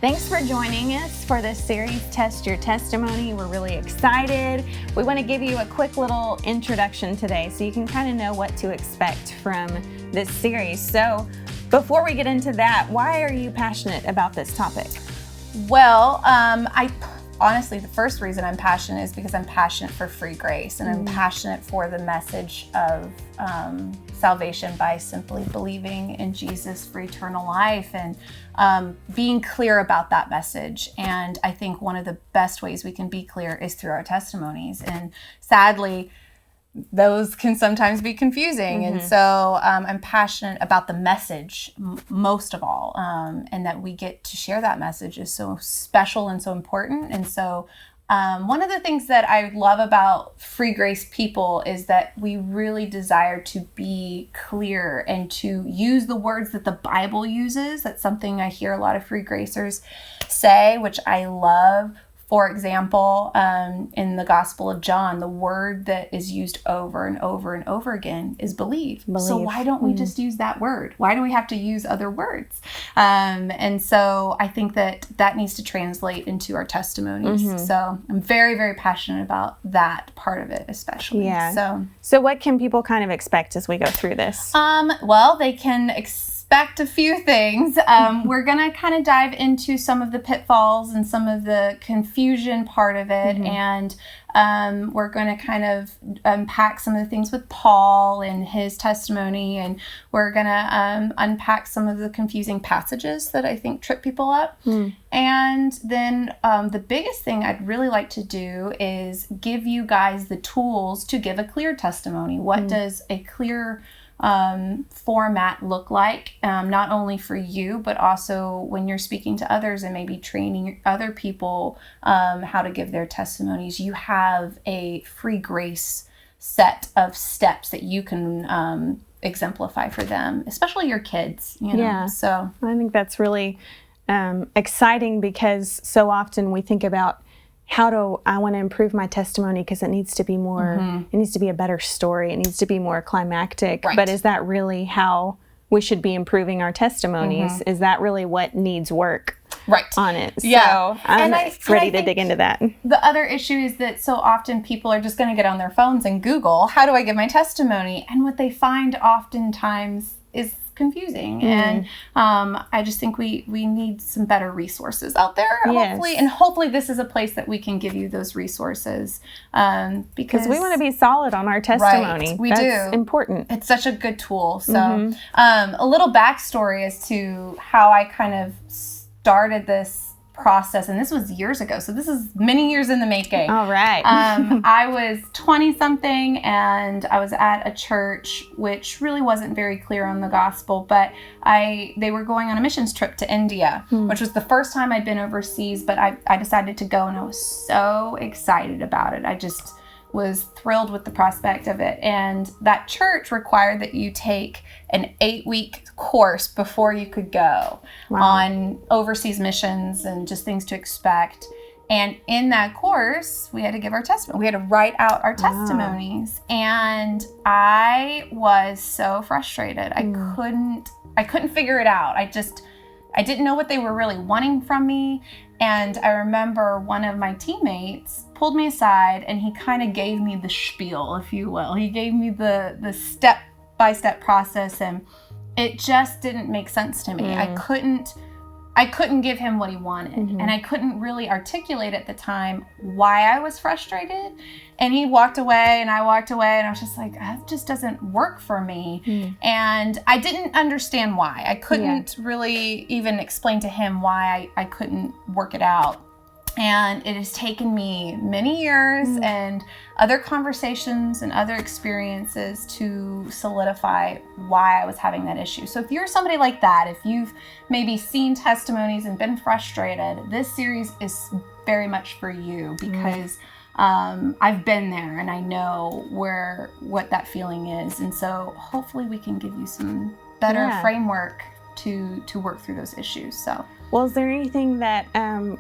Thanks for joining us for this series, Test Your Testimony. We're really excited. We want to give you a quick little introduction today so you can kind of know what to expect from this series. So before we get into that, why are you passionate about this topic? Well, honestly, the first reason I'm passionate is because I'm passionate for free grace, and I'm passionate for the message of salvation by simply believing in Jesus for eternal life and being clear about that message. And I think one of the best ways we can be clear is through our testimonies. And sadly, those can sometimes be confusing. And so I'm passionate about the message most of all, and that we get to share that message is so special and so important. And so one of the things that I love about free grace people is that we really desire to be clear and to use the words that the Bible uses. That's something I hear a lot of free gracers say, which I love. For example, in the Gospel of John, the word that is used over and over and over again is believe. So why don't we just use that word? Why do we have to use other words? And so I think that needs to translate into our testimonies. So I'm very, very passionate about that part of it, especially. Yeah. So what can people kind of expect as we go through this? Well, they can expect a few things. We're going to kind of dive into some of the pitfalls and some of the confusion part of it. And we're going to kind of unpack some of the things with Paul and his testimony. And we're going to unpack some of the confusing passages that I think trip people up. And then the biggest thing I'd really like to do is give you guys the tools to give a clear testimony. What does a clear format look like, not only for you, but also when you're speaking to others and maybe training other people how to give their testimonies. You have a free grace set of steps that you can exemplify for them, especially your kids. You know? Yeah. So I think that's really exciting because so often we think about how do I want to improve my testimony because it needs to be more, it needs to be a better story. It needs to be more climactic. Right. But is that really how we should be improving our testimonies? Is that really what needs work on it? Yeah. So I'm ready to dig into that. The other issue is that so often people are just going to get on their phones and Google, how do I give my testimony? And what they find oftentimes is confusing. And I just think we need some better resources out there, hopefully this is a place that we can give you those resources, because we want to be solid on our testimony. Right, That's important. It's such a good tool. So a little backstory as to how I kind of started this process, and this was years ago, so this is many years in the making. All right. I was 20-something, and I was at a church which really wasn't very clear on the gospel, but they were going on a missions trip to India, which was the first time I'd been overseas, but I decided to go, and I was so excited about it. I just was thrilled with the prospect of it. And that church required that you take an 8-week course before you could go on overseas missions and just things to expect. And in that course, we had to give our testimony. We had to write out our testimonies. And I was so frustrated. I couldn't figure it out. I didn't know what they were really wanting from me. And I remember one of my teammates pulled me aside and he kind of gave me the spiel, if you will. He gave me the step-by-step process, and it just didn't make sense to me. I couldn't give him what he wanted, and I couldn't really articulate at the time why I was frustrated. And he walked away and I walked away, and I was just like, that just doesn't work for me. And I didn't understand why. I couldn't really even explain to him why I couldn't work it out. And it has taken me many years and other conversations and other experiences to solidify why I was having that issue. So if you're somebody like that, if you've maybe seen testimonies and been frustrated, this series is very much for you, because I've been there and I know what that feeling is. And so hopefully we can give you some better framework to work through those issues. So. Well, is there anything that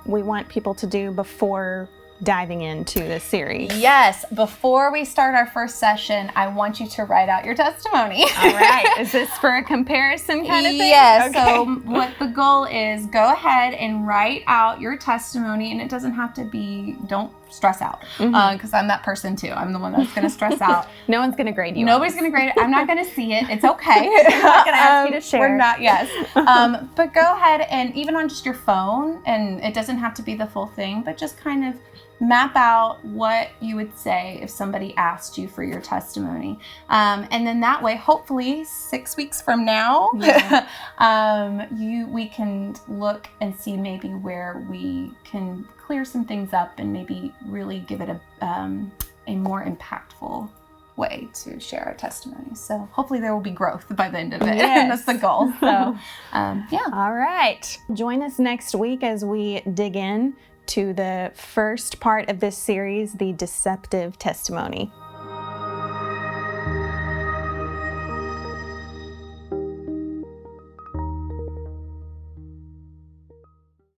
we want people to do before diving into the series. Yes. Before we start our first session, I want you to write out your testimony. All right. Is this for a comparison kind of thing? Yes. Okay. So what the goal is, go ahead and write out your testimony, and it doesn't have to be, don't stress out, because I'm that person too. I'm the one that's going to stress out. No one's going to grade you. Nobody's going to grade it. I'm not going to see it. It's okay. I'm not going to ask you to share. We're not, yes. But go ahead and even on just your phone, and it doesn't have to be the full thing, but just kind of map out what you would say if somebody asked you for your testimony. And then that way, hopefully 6 weeks from now, we can look and see maybe where we can clear some things up and maybe really give it a more impactful way to share our testimony. So hopefully there will be growth by the end of it. Yes. That's the goal. So, yeah. All right. Join us next week as we dig in to the first part of this series, the deceptive testimony.